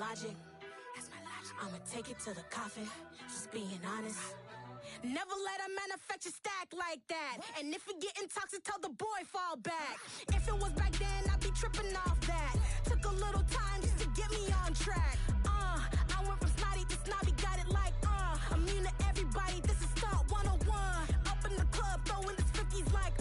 logic. I'ma take it to the coffin, just being honest. Never let a manufacture stack like that. And if it getting toxic, tell the boy fall back. If it was back then, I'd be tripping off that. Took a little time just to get me on track. I went from snotty to snobby, got it like, immune to everybody, this is stunt 101. Up in the club, throwing this 50s like,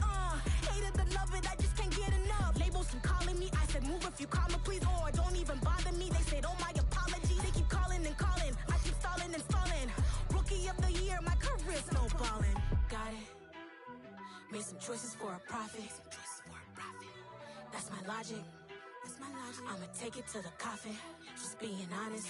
hated to love it, I just can't get enough. Labels from calling me, I said move if you call me, please, or don't even bother me. They said, oh my apology, they keep calling and calling. I keep stalling and stalling. Rookie of the year, my career snowballing. Got it. Made some choices for a profit. That's my logic. I'ma take it to the coffin, just being honest.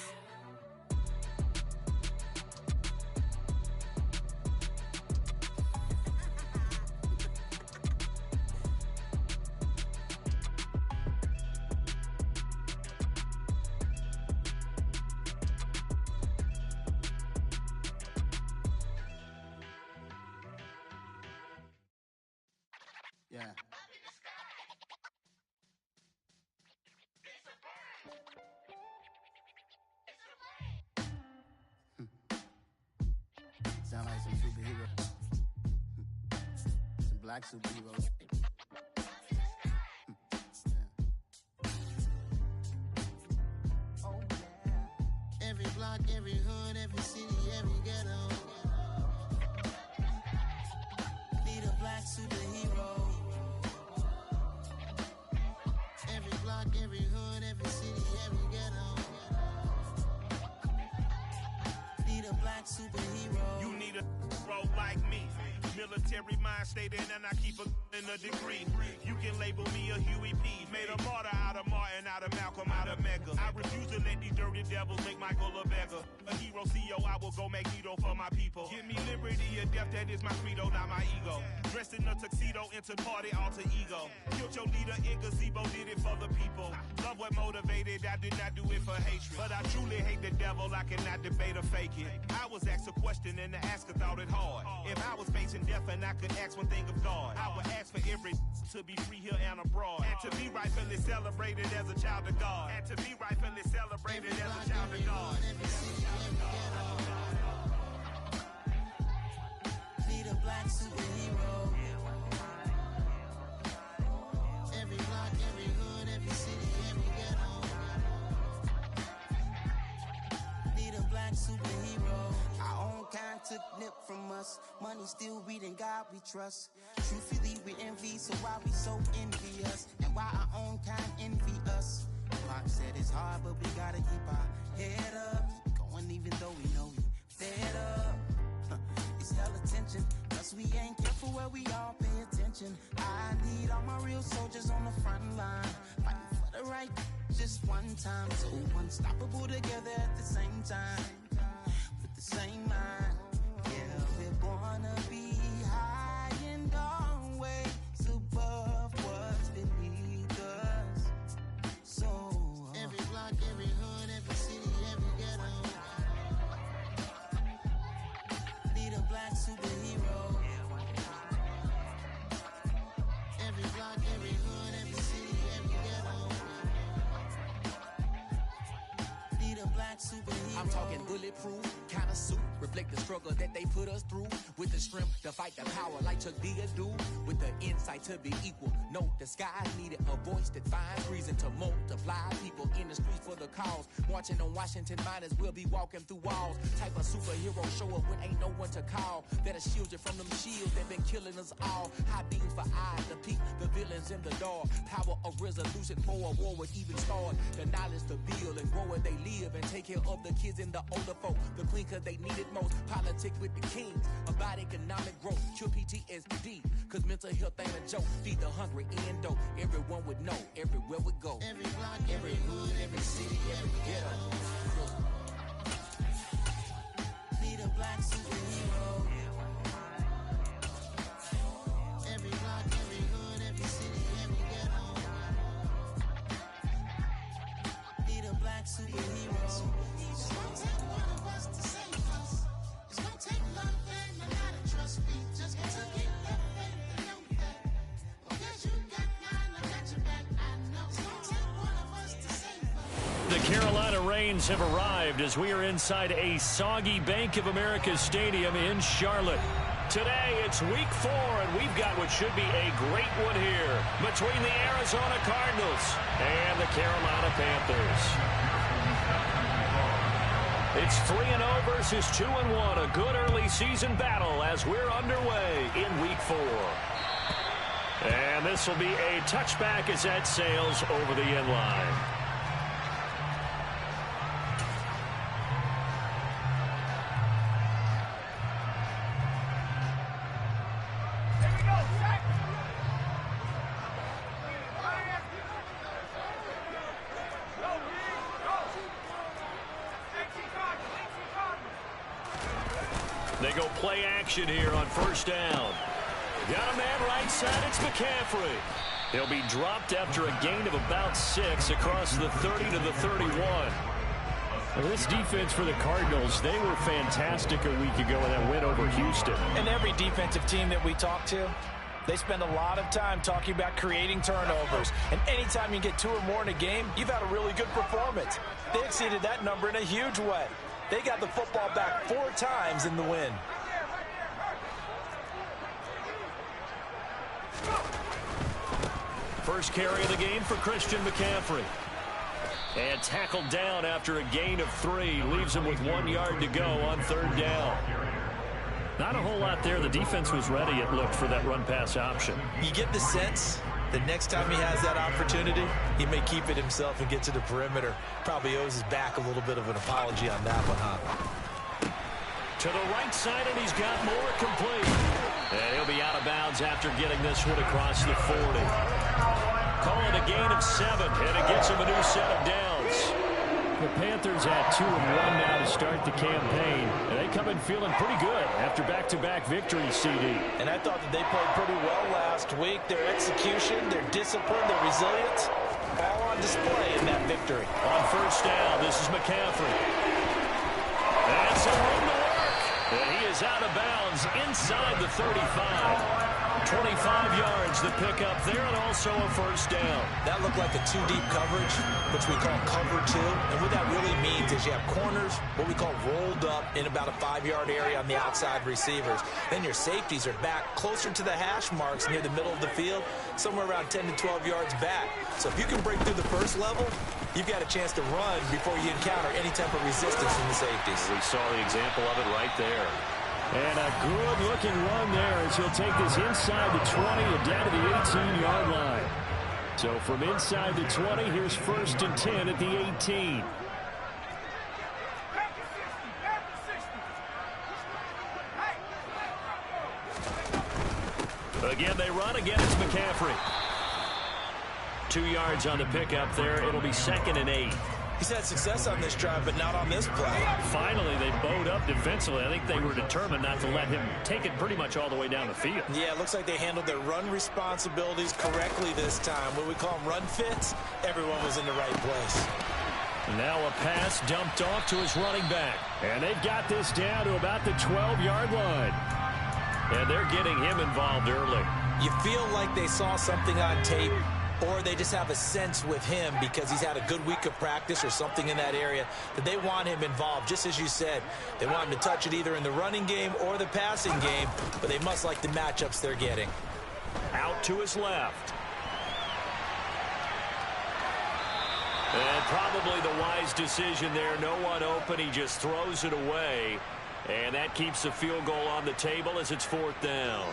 Yeah. Sound like some superheroes. Some black superheroes. Oh yeah. Every block, every hood, every city, every ghetto. Need a black superhero. Every block, every hood, every city, every ghetto. Need a black superhero. You need a bro like me. Military mind stated, and I keep in a degree. You can label me a Huey P. Made a martyr out of Martin, out of Malcolm, out of Mega. I refuse to let these dirty devils make Michael a beggar. A hero CEO, I will go Magneto for my people. Give me liberty or death, that is my credo, not my ego. Dressed in a tuxedo, entered party, alter ego. Killed your leader in gazebo, did it for the people. Love what motivated, I did not do it for hatred. But I truly hate the devil, I cannot debate or fake it. I was asked a question and the asker thought it hard. If I was facing death and I could ask one thing of God, I would ask for every to be free here and abroad. And to be rightfully celebrated as a child of God. And to be rightfully celebrated as a child of God. Need a black superhero. Every block, every hood, every city, every ghetto. Need a black superhero. Our own kind took nip from us. Money still reading God we trust. Truthfully we envy, so why we so envious? And why our own kind envy us? Pac said it's hard, but we gotta keep our head up. Going even though we know we fed up. It's hell attention, cause we ain't careful where we all pay attention. I need all my real soldiers on the front line, fighting for the right just one time. So unstoppable together at the same time, with the same mind. Yeah, we're gonna be high and always above what's beneath us. So every block, every hood, every city, every ghetto. Need a black superhero. Every block, every hood, every city, every ghetto. Need a black superhero. I'm talking bulletproof kind of suit, reflect the struggle that they put us through. With the strength to fight the power like Chuck D do. With the insight to be equal. Note the sky needed a voice that finds reason to multiply. People in the streets for the cause. Marching on Washington miners will be walking through walls. Type of superhero show up when ain't no one to call. That'll shield you from them shields that been killing us all. High beams for eyes to peek the villains in the dark. Power of resolution for a war would even start. The knowledge to build and grow where they live and take care of the kids and the older folk. The clean cause they need it most. Politics with the kings. About economic growth. Cure PTSD. Cause mental health ain't a joke. Feed the hungry and dope. Everyone would know. Everywhere we go. Every block, every hood, every city, every ghetto. Need a black superhero. Every block, every hood, every city, every ghetto. Need a black superhero. It's gonna take one of us to save us. It's gonna take love and a lot of trust me. Just to get that faith and know that. Because you got mine, I got your back, I know. It's gonna take one of us to save us. The Carolina Rains have arrived as we are inside a soggy Bank of America Stadium in Charlotte. Today, it's week 4, and we've got what should be a great one here between the Arizona Cardinals and the Carolina Panthers. It's 3-0 versus 2-1, a good early season battle as we're underway in week 4. And this will be a touchback as that sails over the end line. They go play action here on first down. Got a man right side, it's McCaffrey. He'll be dropped after a gain of about 6 across the 30 to the 31. Well, this defense for the Cardinals, they were fantastic a week ago in that win over Houston. And every defensive team that we talk to, they spend a lot of time talking about creating turnovers. And anytime you get 2 or more in a game, you've had a really good performance. They exceeded that number in a huge way. They got the football back 4 times in the win. First carry of the game for Christian McCaffrey. And tackled down after a gain of 3. Leaves him with 1 yard to go on third down. Not a whole lot there. The defense was ready, it looked, for that run-pass option. You get the sense that next time he has that opportunity, he may keep it himself and get to the perimeter. Probably owes his back a little bit of an apology on that one, huh? To the right side, and he's got more complete. And he'll be out of bounds after getting this one across the 40. Call it a gain of 7, and it gets him a new set of downs. The Panthers at 2-1 now to start the campaign. And they come in feeling pretty good after back-to-back victories, CD. And I thought that they played pretty well last week. Their execution, their discipline, their resilience, all on display in that victory. On first down, this is McCaffrey. That's some room to work. And he is out of bounds inside the 35. 25 yards, the pickup there, and also a first down. That looked like a 2-deep coverage, which we call cover 2. And what that really means is you have corners, what we call rolled up in about a 5-yard area on the outside receivers. Then your safeties are back closer to the hash marks near the middle of the field, somewhere around 10 to 12 yards back. So if you can break through the first level, you've got a chance to run before you encounter any type of resistance from the safeties. We saw the example of it right there. And a good-looking run there as he'll take this inside the 20 and down to the 18-yard line. So from inside the 20, here's 1st and 10 at the 18. Again, they run. Again, it's McCaffrey. 2 yards on the pickup there. It'll be 2nd and 8. He's had success on this drive, but not on this play. Finally, they bowed up defensively. I think they were determined not to let him take it pretty much all the way down the field. Yeah, it looks like they handled their run responsibilities correctly this time. What we call them run fits, everyone was in the right place. Now a pass dumped off to his running back. And they've got this down to about the 12-yard line. And they're getting him involved early. You feel like they saw something on tape, or they just have a sense with him because he's had a good week of practice or something in that area that they want him involved. Just as you said, they want him to touch it either in the running game or the passing game, but they must like the matchups they're getting. Out to his left. And probably the wise decision there. No one open. He just throws it away. And that keeps the field goal on the table as it's 4th down.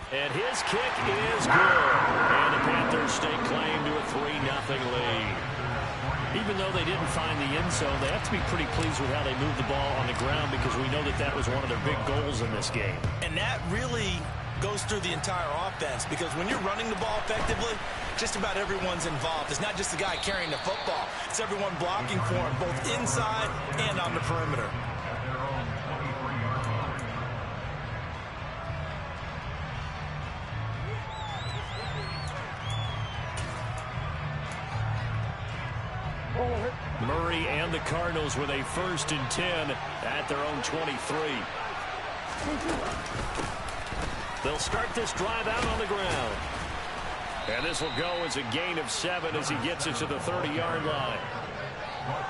And his kick is good. And the Panthers stake claim to a 3-0 lead. Even though they didn't find the end zone, they have to be pretty pleased with how they moved the ball on the ground because we know that that was one of their big goals in this game. And that really goes through the entire offense because when you're running the ball effectively, just about everyone's involved. It's not just the guy carrying the football. It's everyone blocking for him, both inside and on the perimeter. Murray and the Cardinals with a 1st and 10 at their own 23. They'll start this drive out on the ground. And this will go as a gain of 7 as he gets it to the 30-yard line.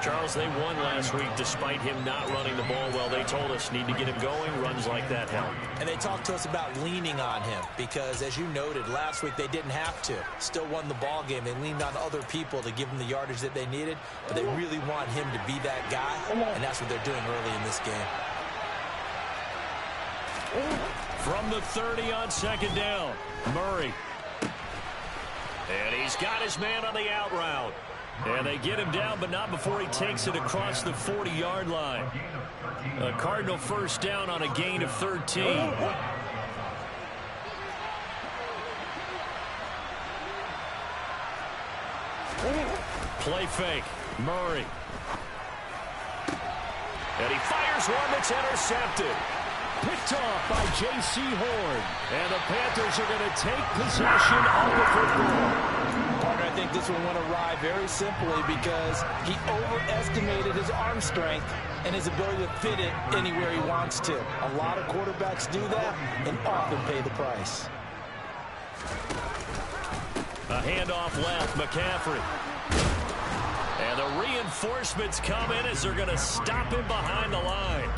Charles, they won last week despite him not running the ball well. They told us need to get him going. Runs like that help. And they talked to us about leaning on him because, as you noted, last week they didn't have to. Still won the ball game. They leaned on other people to give them the yardage that they needed, but they really want him to be that guy, and that's what they're doing early in this game. From the 30 on second down, Murray. And he's got his man on the out route. And they get him down, but not before he takes it across the 40-yard line. A Cardinal first down on a gain of 13. Play fake. Murray. And he fires one that's intercepted. Picked off by J.C. Horn. And the Panthers are going to take possession of the football. Partner, I think this one went awry very simply because he overestimated his arm strength and his ability to fit it anywhere he wants to. A lot of quarterbacks do that and often pay the price. A handoff left, McCaffrey. And the reinforcements come in as they're going to stop him behind the line.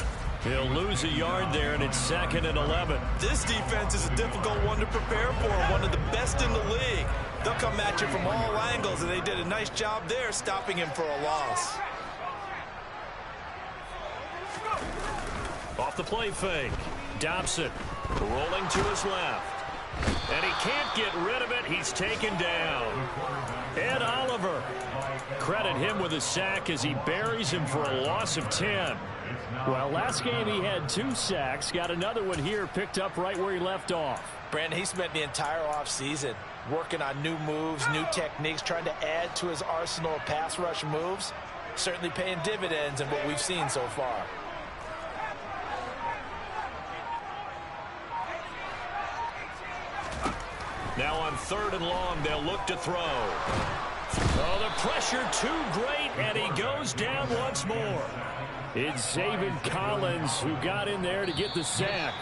He'll lose a yard there, and it's 2nd and 11. This defense is a difficult one to prepare for, one of the best in the league. They'll come at you from all angles, and they did a nice job there stopping him for a loss. Off the play fake. Dobson rolling to his left. And he can't get rid of it. He's taken down. Ed Oliver. Credit him with a sack as he buries him for a loss of 10. Well, last game he had 2 sacks. Got another one here picked up right where he left off. Brandon, he spent the entire offseason working on new moves, new techniques, trying to add to his arsenal of pass rush moves. Certainly paying dividends in what we've seen so far. Now on 3rd and long, they'll look to throw. Oh, the pressure too great, and he goes down once more. It's Zaven Collins who got in there to get the sack.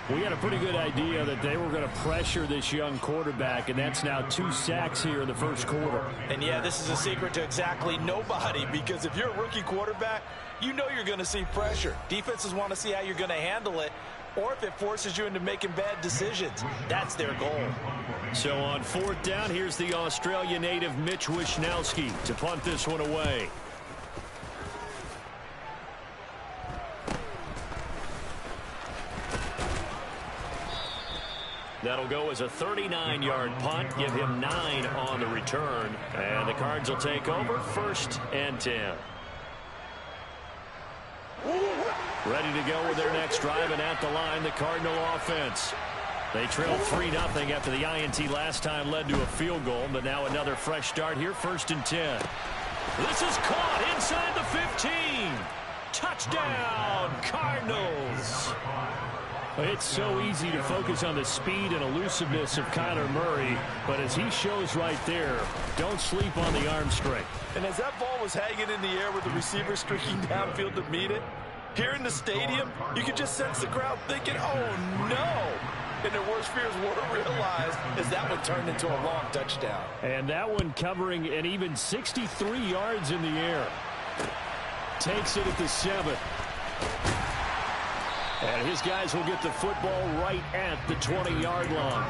We had a pretty good idea that they were going to pressure this young quarterback, and that's now 2 sacks here in the first quarter. And yeah, this is a secret to exactly nobody, because if you're a rookie quarterback, you know you're going to see pressure. Defenses want to see how you're going to handle it, or if it forces you into making bad decisions. That's their goal. So on 4th down, here's the Australia native Mitch Wishnowski to punt this one away. That'll go as a 39-yard punt, give him 9 on the return. And the Cards will take over 1st and 10. Ready to go with their next drive, and at the line, the Cardinal offense. They trailed 3-0 after the INT last time led to a field goal, but now another fresh start here, 1st and 10. This is caught inside the 15. Touchdown, Cardinals. It's so easy to focus on the speed and elusiveness of Kyler Murray, but as he shows right there, don't sleep on the arm strength. And as that ball was hanging in the air with the receiver streaking downfield to meet it, here in the stadium, you could just sense the crowd thinking, oh no! And their worst fears were realized as that one turned into a long touchdown. And that one covering an even 63 yards in the air. Takes it at the 7. And his guys will get the football right at the 20-yard line.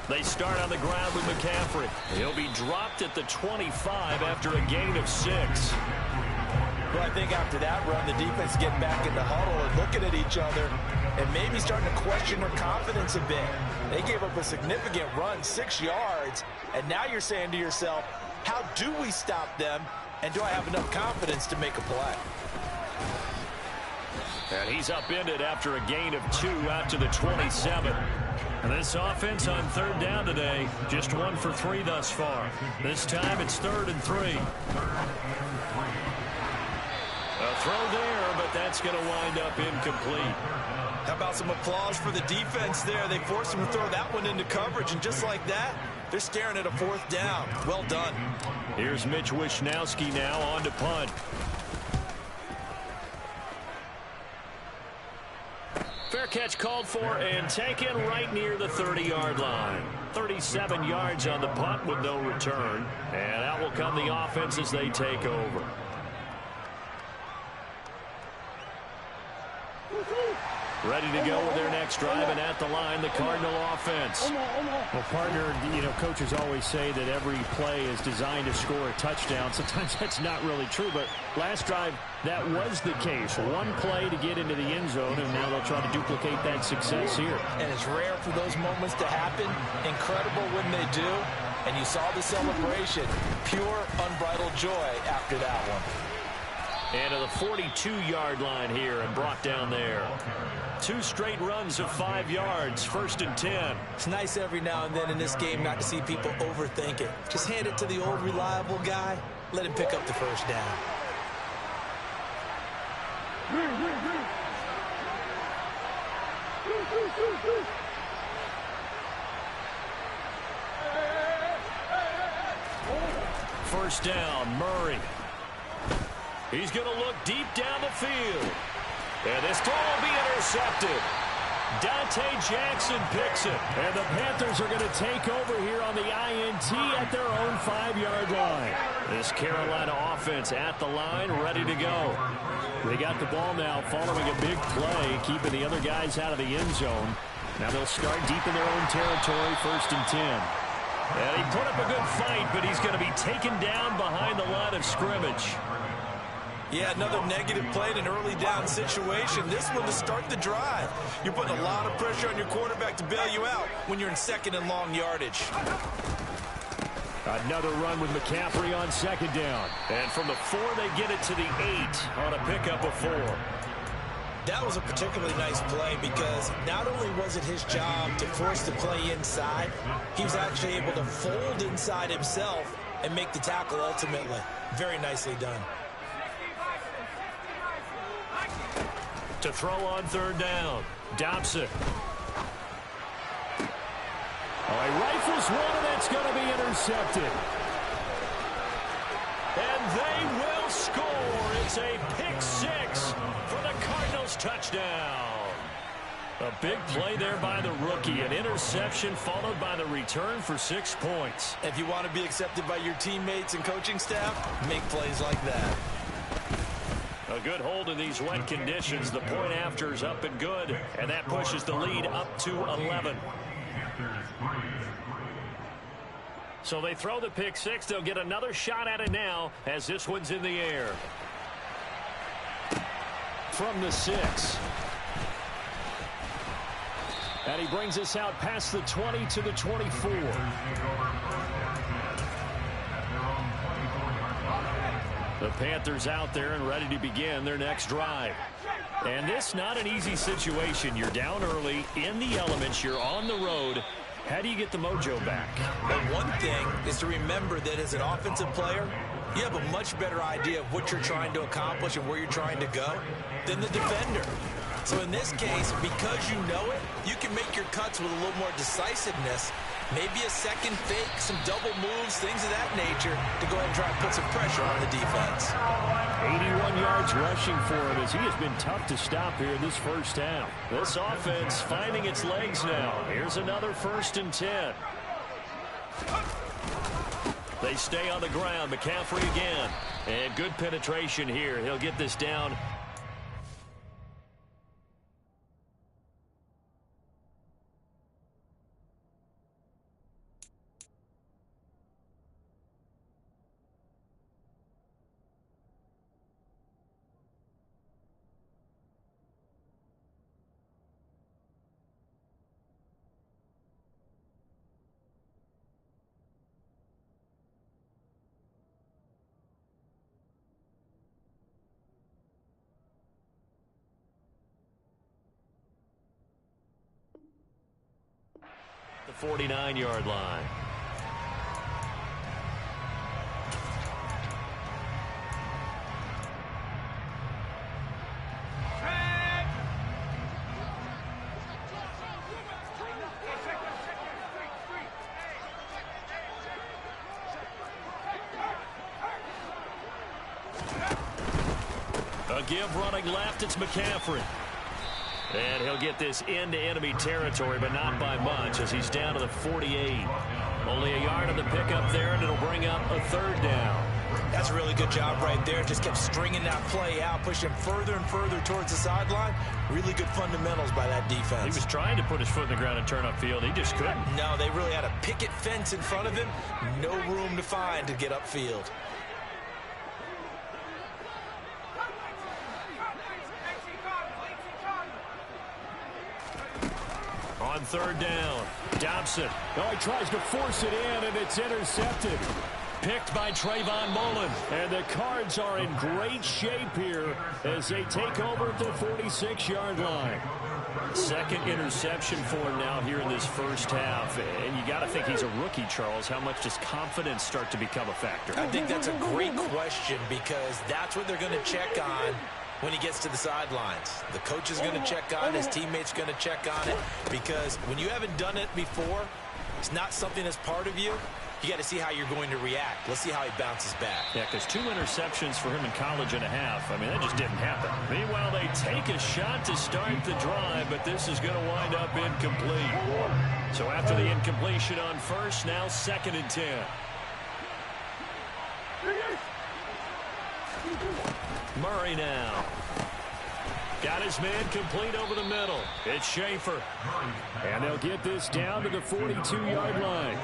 They start on the ground with McCaffrey. He'll be dropped at the 25 after a gain of 6. Well, I think after that run, the defense getting back in the huddle and looking at each other and maybe starting to question their confidence a bit. They gave up a significant run, 6 yards, and now you're saying to yourself, how do we stop them, and do I have enough confidence to make a play? And he's upended after a gain of 2 out to the 27. And this offense on 3rd down today, just 1 for 3 thus far. This time it's 3rd and 3. A throw there, but that's going to wind up incomplete. How about some applause for the defense there? They forced him to throw that one into coverage, and just like that, they're staring at a 4th down. Well done. Here's Mitch Wishnowski now on to punt. Fair catch called for and taken right near the 30-yard line. 37 yards on the punt with no return. And out will come the offense as they take over. Ready to go with their next drive, and at the line, the Cardinal offense. Well, partner, coaches always say that every play is designed to score a touchdown. Sometimes that's not really true, but last drive, that was the case. One play to get into the end zone, and now they'll try to duplicate that success here. And it's rare for those moments to happen. Incredible when they do. And you saw the celebration. Pure, unbridled joy after that one. And to the 42-yard line here and brought down there. 2 straight runs of 5 yards, 1st and 10. It's nice every now and then in this game not to see people overthink it. Just hand it to the old reliable guy. Let him pick up the 1st down. First down, Murray. He's going to look deep down the field. And this throw will be intercepted. Dante Jackson picks it. And the Panthers are going to take over here on the INT at their own 5-yard line. This Carolina offense at the line, ready to go. They got the ball now following a big play, keeping the other guys out of the end zone. Now they'll start deep in their own territory, 1st and 10. And he put up a good fight, but he's going to be taken down behind the line of scrimmage. Yeah, another negative play in an early down situation. This one to start the drive. You're putting a lot of pressure on your quarterback to bail you out when you're in 2nd and long yardage. Another run with McCaffrey on 2nd down. And from the 4, they get it to the 8 on a pickup of 4. That was a particularly nice play because not only was it his job to force the play inside, he was actually able to fold inside himself and make the tackle ultimately. Very nicely done. To throw on 3rd down, Dobson. Oh, he rifles one, and that's going to be intercepted. And they will score. It's a pick 6 for the Cardinals touchdown. A big play there by the rookie. An interception followed by the return for 6 points. If you want to be accepted by your teammates and coaching staff, make plays like that. A good hold in these wet conditions. The point after is up and good, and that pushes the lead up to 11. So they throw the pick 6. They'll get another shot at it now as this one's in the air. From the 6. And he brings us out past the 20 to the 24. The Panthers out there and ready to begin their next drive. And this not an easy situation. You're down early, in the elements, you're on the road. How do you get the mojo back? Well, one thing is to remember that as an offensive player, you have a much better idea of what you're trying to accomplish and where you're trying to go than the defender. So in this case, because you know it, you can make your cuts with a little more decisiveness. Maybe a second fake, some double moves, things of that nature to go ahead and try and put some pressure on the defense. 81 yards rushing for him as he has been tough to stop here this first half. This offense finding its legs now. Here's another 1st and 10. They stay on the ground. McCaffrey again. And good penetration here. He'll get this down. The 49-yard line. A give running left, it's McCaffrey. And he'll get this into enemy territory, but not by much as he's down to the 48. Only a yard on the pickup there, and it'll bring up a third down. That's a really good job right there. Just kept stringing that play out, pushing further and further towards the sideline. Really good fundamentals by that defense. He was trying to put his foot in the ground and turn upfield. He just couldn't. No, they really had a picket fence in front of him. No room to find to get upfield. On third down, Dobson. Oh, he tries to force it in, and it's intercepted. Picked by Trayvon Mullen. And the Cards are in great shape here as they take over at the 46-yard line. Second interception for him now here in this first half. And you got to think he's a rookie, Charles. How much does confidence start to become a factor? I think that's a great question because that's what they're going to check on when he gets to the sidelines. The coach is going to check on it. His teammates going to check on it because when you haven't done it before, it's not something that's part of you. You got to see how you're going to react. Let's see how he bounces back. Yeah, because 2 interceptions for him in college and a half. I mean, that just didn't happen. Meanwhile, they take a shot to start the drive, but this is going to wind up incomplete. So after the incompletion on first, now 2nd and 10. Murray now. Got his man complete over the middle. It's Schaefer. And they'll get this down to the 42-yard line.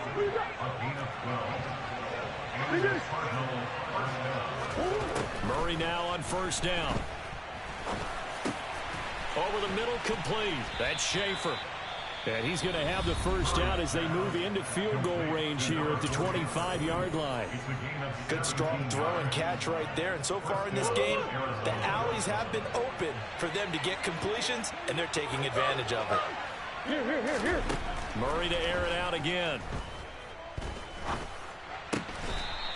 Murray now on first down. Over the middle, complete. That's Schaefer. And he's going to have the first down as they move into field goal range here at the 25-yard line. Good strong throw and catch right there. And so far in this game, the alleys have been open for them to get completions, and they're taking advantage of it. Here. Murray to air it out again.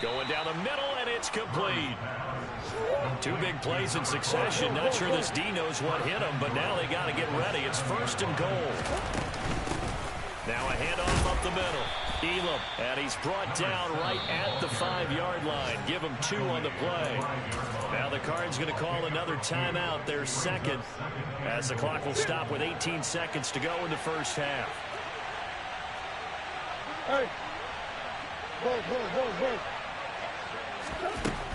Going down the middle, and it's complete. 2 big plays in succession. Not sure this D knows what hit him, but now they got to get ready. It's 1st and goal. Now a handoff up the middle. Elam, and he's brought down right at the 5-yard line. Give him 2 on the play. Now the Cards going to call another timeout, their second, as the clock will stop with 18 seconds to go in the first half. Hey. Go.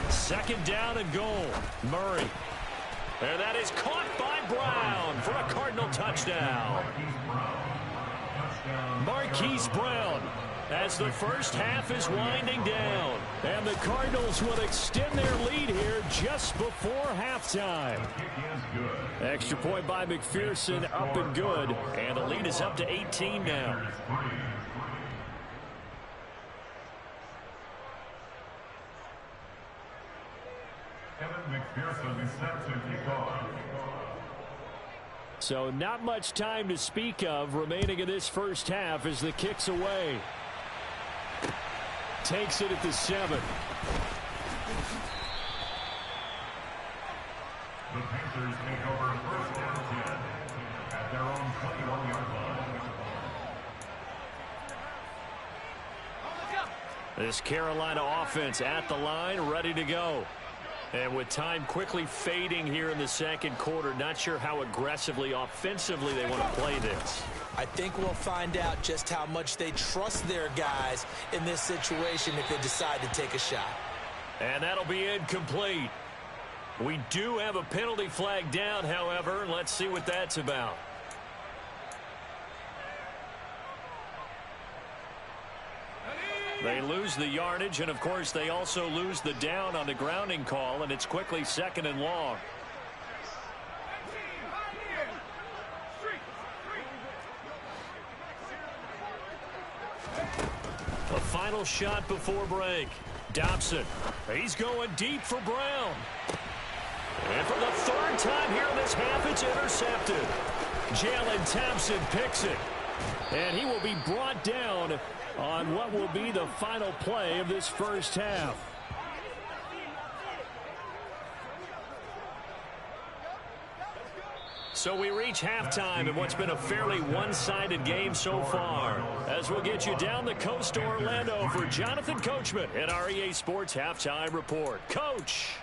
2nd down and goal. Murray. And that is caught by Brown for a Cardinal touchdown. Marquise Brown as the first half is winding down. And the Cardinals will extend their lead here just before halftime. Extra point by McPherson, up and good. And the lead is up to 18 now. So not much time to speak of remaining in this first half as the kick's away. Takes it at the 7. The Panthers take over 1st and 10 at their own 21-yard line. This Carolina offense at the line, ready to go. And with time quickly fading here in the second quarter, not sure how aggressively, offensively they want to play this. I think we'll find out just how much they trust their guys in this situation if they decide to take a shot. And that'll be incomplete. We do have a penalty flag down, however. Let's see what that's about. They lose the yardage, and, of course, they also lose the down on the grounding call, and it's quickly 2nd and long. A final shot before break. Dobson. He's going deep for Brown. And for the 3rd time here in this half, it's intercepted. Jalen Thompson picks it. And he will be brought down on what will be the final play of this first half. So we reach halftime in what's been a fairly one-sided game so far. As we'll get you down the coast to Orlando for Jonathan Coachman at our EA Sports Halftime Report. Coach!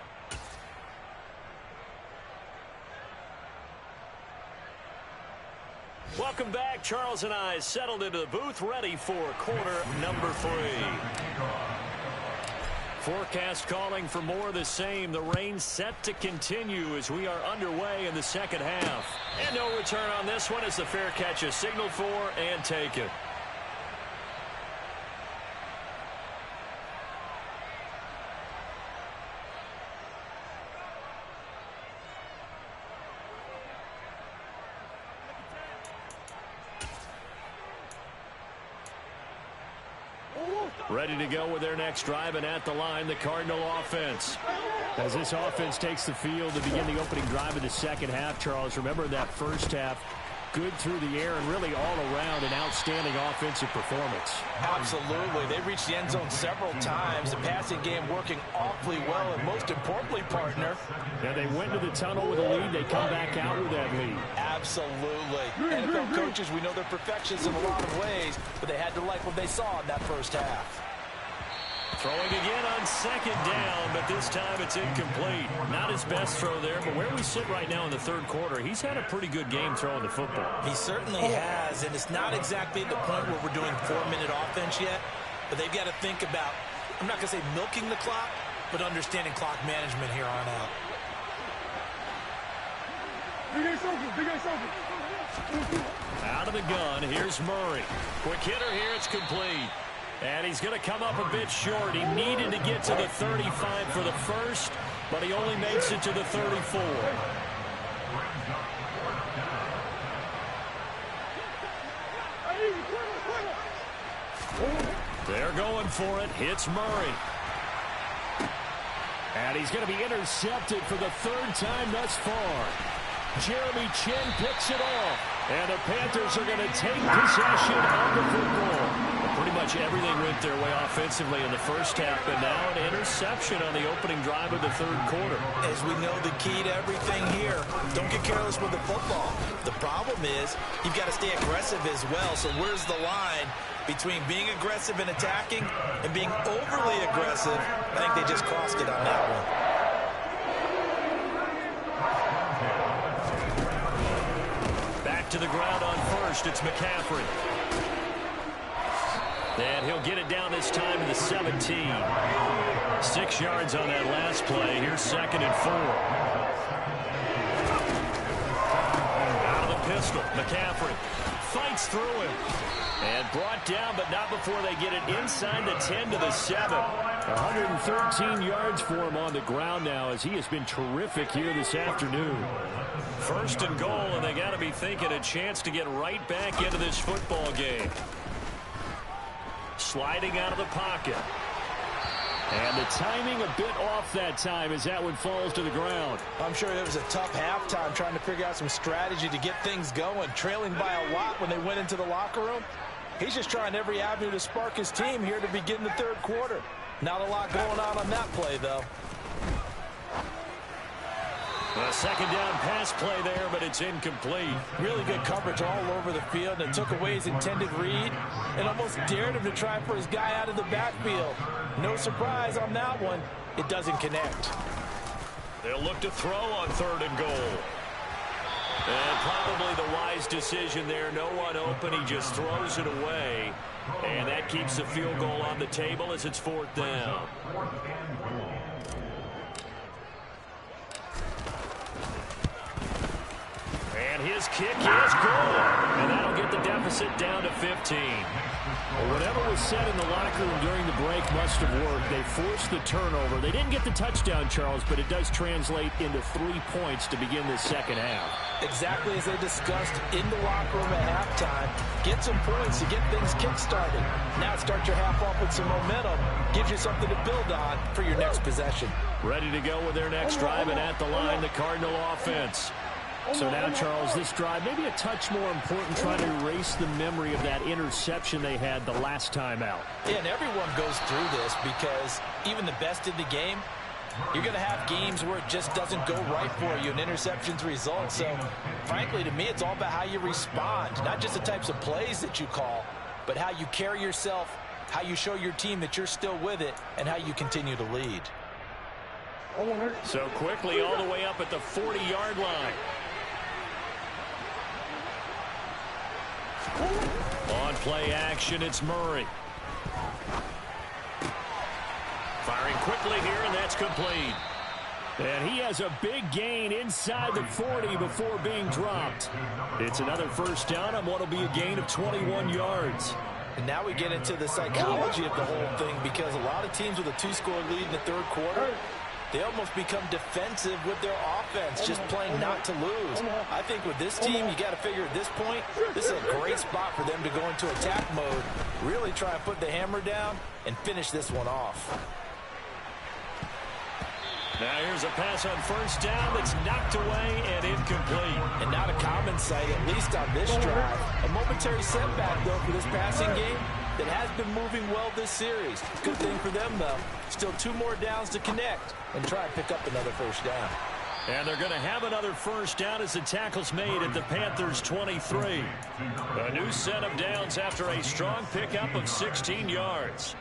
Welcome back. Charles and I settled into the booth, ready for quarter number 3. Forecast calling for more of the same. The rain set to continue as we are underway in the second half. And no return on this one as the fair catch is signaled for and taken. Ready to go with their next drive, and at the line, the Cardinal offense. As this offense takes the field to begin the opening drive of the second half, Charles, remember that first half, good through the air and really all around an outstanding offensive performance. Absolutely. They reached the end zone several times. The passing game working awfully well, and most importantly, partner. Yeah, they went to the tunnel with a lead. They come back out with that lead. Absolutely. NFL coaches, we know they're perfectionists in a lot of ways, but they had to like what they saw in that first half. Throwing again on second down, but this time it's incomplete. Not his best throw there, but where we sit right now in the third quarter, he's had a pretty good game throwing the football. He certainly has, and it's not exactly the point where we're doing 4-minute offense yet, but they've got to think about, I'm not going to say milking the clock, but understanding clock management here on out. Out of the gun, here's Murray. Quick hitter here, it's complete. And he's going to come up a bit short. He needed to get to the 35 for the first, but he only makes it to the 34. They're going for it. Hits Murray. And he's going to be intercepted for the third time thus far. Jeremy Chin picks it off. And the Panthers are going to take possession of the football. Pretty much everything went their way offensively in the first half, but now an interception on the opening drive of the third quarter. As we know, the key to everything here, don't get careless with the football. The problem is you've got to stay aggressive as well. So where's the line between being aggressive and attacking and being overly aggressive? I think they just crossed it on that one. Back to the ground on first. It's McCaffrey. And he'll get it down this time to the 17. 6 yards on that last play. Here's 2nd and 4. Out of the pistol. McCaffrey fights through him. And brought down, but not before they get it inside the 10 to the 7. 113 yards for him on the ground now as he has been terrific here this afternoon. 1st and goal, and they got to be thinking a chance to get right back into this football game. Sliding out of the pocket. And the timing a bit off that time as that one falls to the ground. I'm sure it was a tough halftime trying to figure out some strategy to get things going. Trailing by a lot when they went into the locker room. He's just trying every avenue to spark his team here to begin the third quarter. Not a lot going on that play, though. A second down pass play there, but it's incomplete. Really good coverage all over the field, and it took away his intended read and almost dared him to try for his guy out of the backfield. No surprise on that one. It doesn't connect. They'll look to throw on 3rd and goal. And probably the wise decision there. No one open. He just throws it away. And that keeps the field goal on the table as it's 4th down. And his kick is good. And that'll get the deficit down to 15. Well, whatever was said in the locker room during the break must have worked. They forced the turnover. They didn't get the touchdown, Charles, but it does translate into 3 points to begin this second half. Exactly as they discussed in the locker room at halftime. Get some points to get things kick-started. Now start your half off with some momentum. Gives you something to build on for your next possession. Ready to go with their next drive, and at the line, the Cardinal offense. So now, Charles, this drive maybe a touch more important, trying to erase the memory of that interception they had the last time out. Yeah, and everyone goes through this because even the best in the game, you're going to have games where it just doesn't go right for you and interceptions result. So, frankly, to me, it's all about how you respond, not just the types of plays that you call, but how you carry yourself, how you show your team that you're still with it, and how you continue to lead. So quickly all the way up at the 40-yard line. On play action, it's Murray. Firing quickly here, and that's complete. And he has a big gain inside the 40 before being dropped. It's another first down on what will be a gain of 21 yards. And now we get into the psychology of the whole thing, because a lot of teams with a 2-score lead in the third quarter, they almost become defensive with their offense, just playing not to lose. I think with this team, you got to figure at this point, this is a great spot for them to go into attack mode, really try and put the hammer down and finish this one off. Now here's a pass on first down that's knocked away and incomplete. And not a common sight, at least on this drive. A momentary setback, though, for this passing game that has been moving well this series. Good thing for them, though. Still 2 more downs to connect and try and pick up another first down. And they're going to have another first down as the tackle's made at the Panthers' 23. A new set of downs after a strong pickup of 16 yards.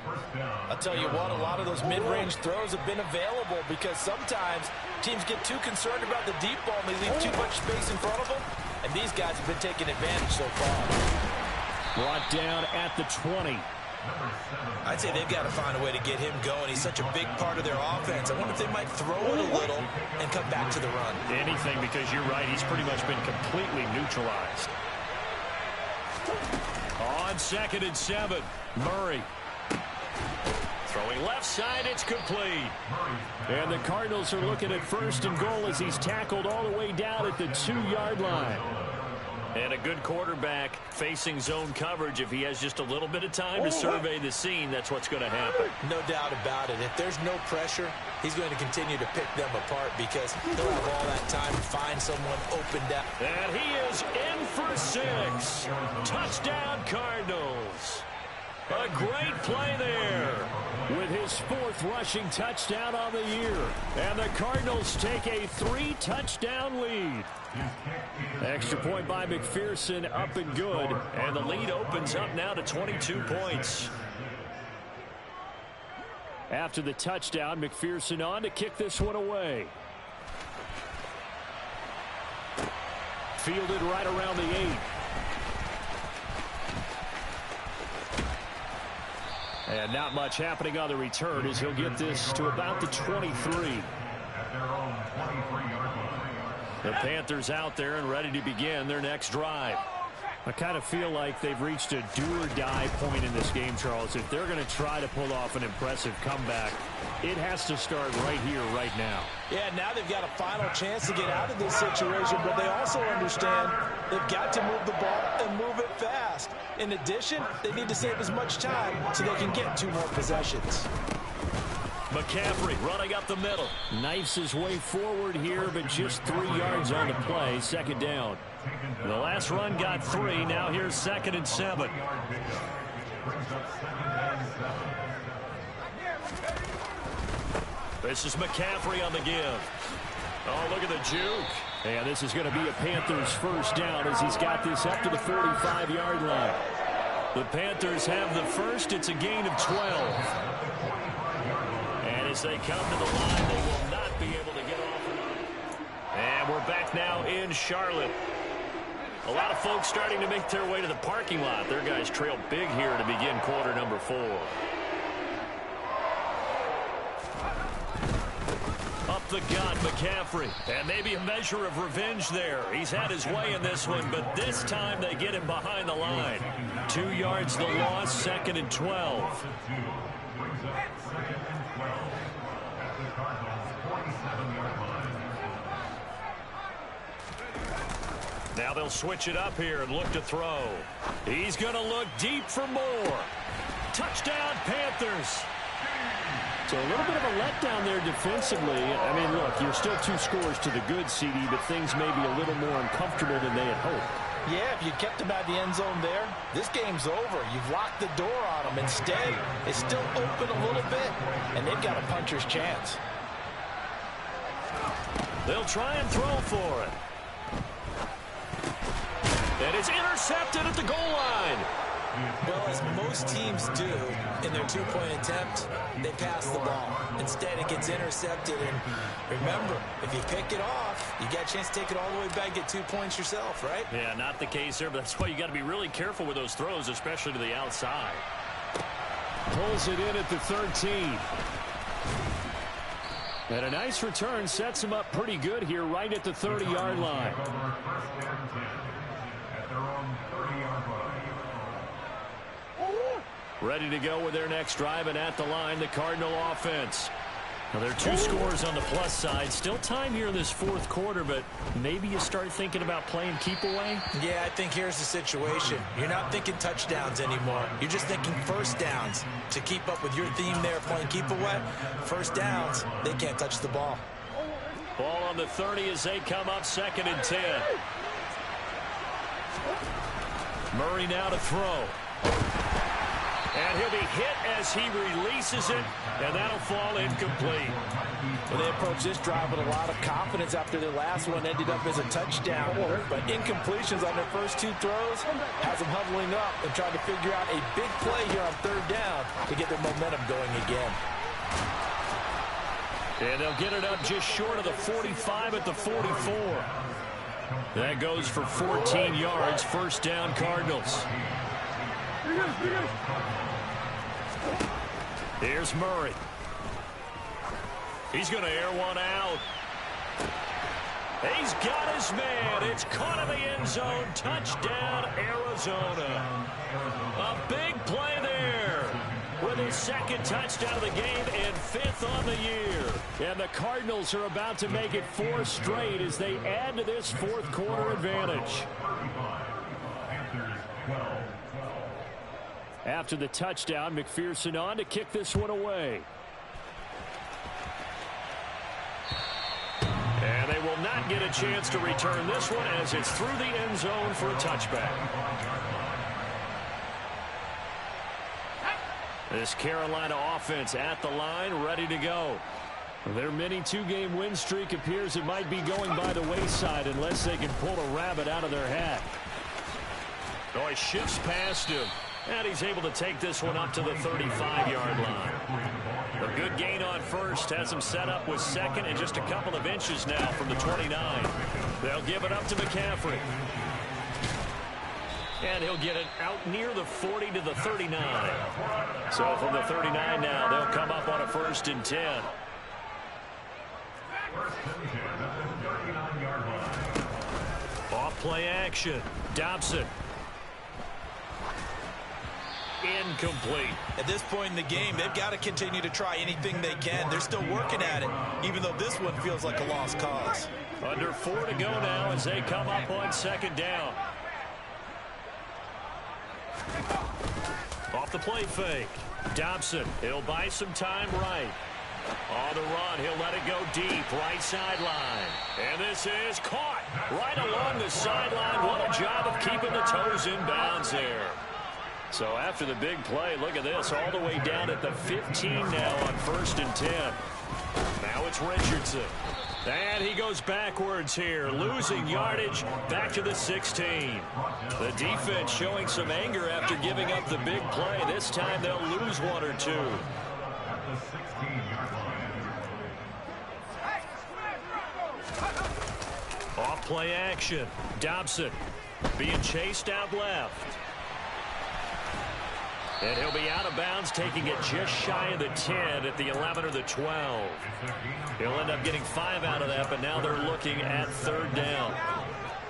I'll tell you what, a lot of those mid-range throws have been available because sometimes teams get too concerned about the deep ball and they leave too much space in front of them. And these guys have been taking advantage so far. Brought down at the 20. I'd say they've got to find a way to get him going. He's such a big part of their offense. I wonder if they might throw it a little and come back to the run. Anything, because you're right. He's pretty much been completely neutralized. On 2nd and 7, Murray. Throwing left side, it's complete. And the Cardinals are looking at 1st and goal as he's tackled all the way down at the 2-yard line. And a good quarterback facing zone coverage. If he has just a little bit of time to survey the scene, that's what's going to happen. No doubt about it. If there's no pressure, he's going to continue to pick them apart because he'll have all that time to find someone open down. And he is in for 6. Touchdown, Cardinals. A great play there. With his 4th rushing touchdown on the year. And the Cardinals take a 3-touchdown lead. Extra point by McPherson, up and good. And the lead opens up now to 22 points. After the touchdown, McPherson on to kick this one away. Fielded right around the 8. And not much happening on the return as he'll get this to about the 23. The Panthers out there and ready to begin their next drive. I kind of feel like they've reached a do-or-die point in this game, Charles. If they're going to try to pull off an impressive comeback, it has to start right here, right now. Yeah, now they've got a final chance to get out of this situation, but they also understand they've got to move the ball and move it fast. In addition, they need to save as much time so they can get 2 more possessions. McCaffrey running up the middle. Knifes his way forward here, but just 3 yards on the play. 2nd down. The last run got 3. Now here's 2nd and 7. This is McCaffrey on the give. Oh, look at the juke. And this is going to be a Panthers first down as he's got this up to the 45-yard line. The Panthers have the first. It's a gain of 12. And as they come to the line, they will not be able to get off. And we're back now in Charlotte. A lot of folks starting to make their way to the parking lot. Their guys trail big here to begin quarter number 4. Up the gut, McCaffrey. And maybe a measure of revenge there. He's had his way in this one, but this time they get him behind the line. 2 yards the loss, 2nd and 12. Now they'll switch it up here and look to throw. He's going to look deep for more. Touchdown, Panthers. So a little bit of a letdown there defensively. I mean, look, you're still 2 scores to the good, CD, but things may be a little more uncomfortable than they had hoped. Yeah, if you kept him at the end zone there, this game's over. You've locked the door on him. Instead, it's still open a little bit, and they've got a puncher's chance. They'll try and throw for it. And it's intercepted at the goal line. Well, as most teams do in their two-point attempt, they pass the ball. Instead, it gets intercepted. And remember, if you pick it off, you got a chance to take it all the way back, get 2 points yourself, right? Yeah, not the case here, but that's why you got to be really careful with those throws, especially to the outside. Pulls it in at the 13. And a nice return sets him up pretty good here right at the 30-yard line. Ready to go with their next drive, and at the line, the Cardinal offense. Now, there are two scores on the plus side. Still time here in this fourth quarter, but maybe you start thinking about playing keep away? Yeah, I think here's the situation. You're not thinking touchdowns anymore. You're just thinking first downs. To keep up with your theme there, playing keep away, first downs, they can't touch the ball. Ball on the 30 as they come up 2nd and 10. Murray now to throw. And he'll be hit as he releases it, and that'll fall incomplete. Well, they approached this drive with a lot of confidence after their last one ended up as a touchdown. But incompletions on their first two throws has them huddling up and trying to figure out a big play here on 3rd down to get their momentum going again. And they'll get it up just short of the 45 at the 44. That goes for 14 yards, 1st down Cardinals. Here's Murray. He's going to air one out. He's got his man. It's caught in the end zone. Touchdown, Arizona. A big play there with his 2nd touchdown of the game and 5th on the year. And the Cardinals are about to make it 4 straight as they add to this fourth quarter advantage. After the touchdown, McPherson on to kick this one away. And they will not get a chance to return this one as it's through the end zone for a touchback. This Carolina offense at the line, ready to go. Their mini 2-game win streak appears it might be going by the wayside unless they can pull a rabbit out of their hat. Oh, he shifts past him. And he's able to take this one up to the 35-yard line. A good gain on first has him set up with 2nd and just a couple of inches now from the 29. They'll give it up to McCaffrey. And he'll get it out near the 40 to the 39. So from the 39 now, they'll come up on a 1st and 10. Off play action. Dobson. Incomplete. At this point in the game, they've got to continue to try anything they can. They're still working at it, even though this one feels like a lost cause. Under 4 to go now as they come up on 2nd down. Off the play fake. Dobson, he'll buy some time right. On the run, he'll let it go deep, right sideline. And this is caught right along the sideline. What a job of keeping the toes in bounds there. So after the big play, look at this, all the way down at the 15 now on 1st and 10. Now it's Richardson. And he goes backwards here, losing yardage back to the 16. The defense showing some anger after giving up the big play. This time they'll lose 1 or 2. Off play action. Dobson being chased out left. And he'll be out of bounds, taking it just shy of the 10 at the 11 or the 12. He'll end up getting 5 out of that, but now they're looking at 3rd down.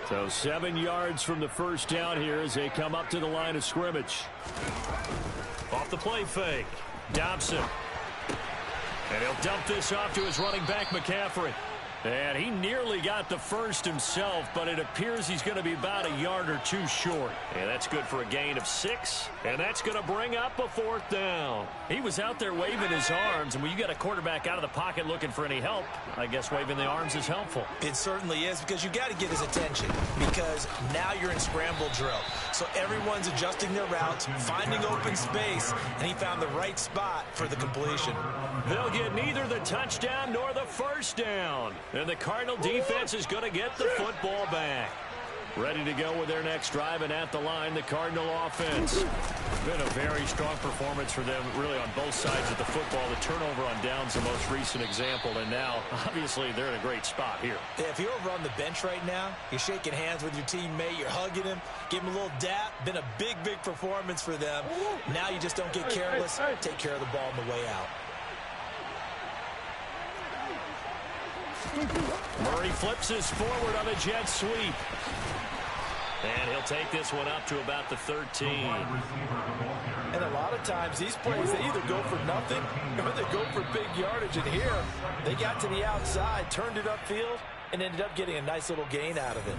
So 7 yards from the 1st down here as they come up to the line of scrimmage. Off the play fake. Dobson. And he'll dump this off to his running back, McCaffrey. And he nearly got the first himself, but it appears he's going to be about a yard or 2 short. And that's good for a gain of 6. And that's going to bring up a 4th down. He was out there waving his arms, and when you got a quarterback out of the pocket looking for any help, I guess waving the arms is helpful. It certainly is, because you got to get his attention, because now you're in scramble drill. So everyone's adjusting their routes, finding open space, and he found the right spot for the completion. They'll get neither the touchdown nor the 1st down. And the Cardinal defense is going to get the football back. Ready to go with their next drive, and at the line, the Cardinal offense. Been a very strong performance for them, really, on both sides of the football. The turnover on downs, the most recent example, and now, obviously, they're in a great spot here. Yeah, if you're over on the bench right now, you're shaking hands with your teammate, you're hugging him, give him a little dap. Been a big, big performance for them. Now you just don't get careless. Take care of the ball on the way out. Murray flips his forward on a jet sweep. And he'll take this one up to about the 13. And a lot of times these plays, they either go for nothing or they go for big yardage. And here, they got to the outside, turned it upfield, and ended up getting a nice little gain out of it.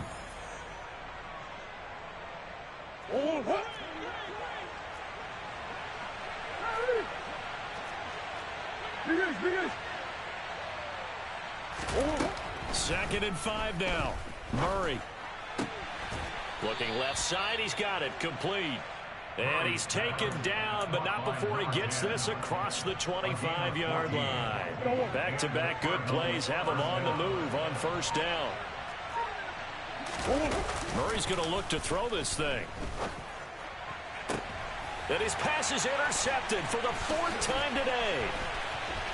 Second and 5 now. Murray. Looking left side, he's got it, complete. And he's taken down, but not before he gets this across the 25-yard line. Back-to-back good plays have him on the move on first down. Murray's going to look to throw this thing. And his pass is intercepted for the 4th time today.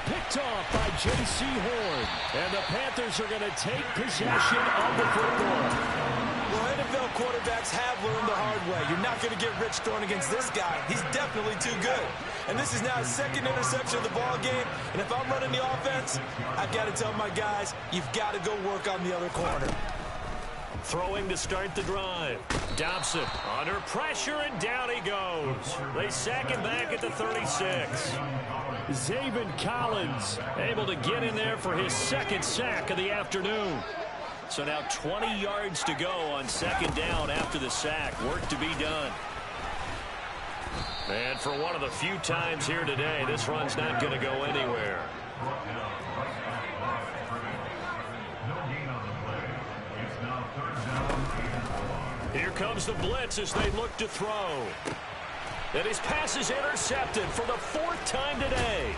Picked off by J.C. Horn. And the Panthers are going to take possession of the football. Well, NFL quarterbacks have learned the hard way. You're not going to get rich throwing against this guy. He's definitely too good. And this is now his 2nd interception of the ball game. And if I'm running the offense, I've got to tell my guys, you've got to go work on the other corner. Throwing to start the drive. Dobson under pressure, and down he goes. They sack him back at the 36. Zaven Collins able to get in there for his 2nd sack of the afternoon. So now 20 yards to go on 2nd down after the sack. Work to be done. And for one of the few times here today, this run's not going to go anywhere. Here comes the blitz as they look to throw. And his pass is intercepted for the 4th time today.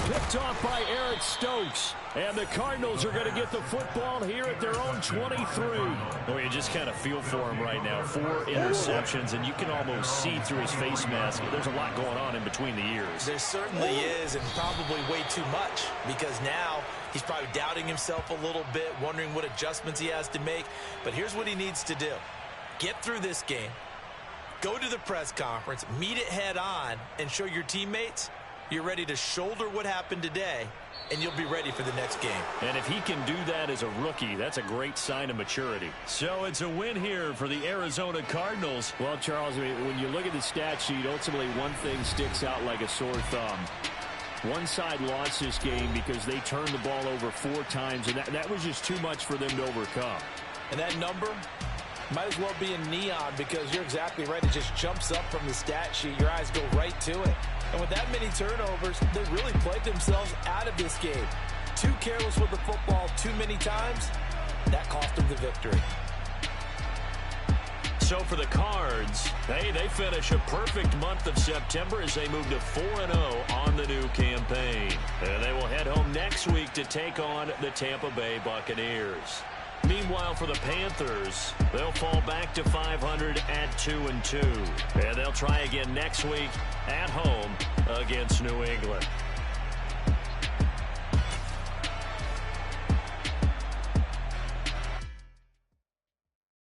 Picked off by Eric Stokes. And the Cardinals are going to get the football here at their own 23. Oh, you just kind of feel for him right now. 4 interceptions, and you can almost see through his face mask. There's a lot going on in between the ears. There certainly is, and probably way too much, because now he's probably doubting himself a little bit, wondering what adjustments he has to make. But here's what he needs to do. Get through this game. Go to the press conference, meet it head on, and show your teammates you're ready to shoulder what happened today, and you'll be ready for the next game. And if he can do that as a rookie, that's a great sign of maturity. So it's a win here for the Arizona Cardinals. Well, Charles, I mean, when you look at the stat sheet, ultimately one thing sticks out like a sore thumb. One side lost this game because they turned the ball over 4 times, and that was just too much for them to overcome. And that number might as well be in neon, because you're exactly right. It just jumps up from the stat sheet. Your eyes go right to it. And with that many turnovers, they really played themselves out of this game. Too careless with the football too many times. That cost them the victory. So for the Cards, hey, they finish a perfect month of September as they move to 4-0 on the new campaign. And they will head home next week to take on the Tampa Bay Buccaneers. Meanwhile, for the Panthers, they'll fall back to 500 at 2-2. And they'll try again next week at home against New England.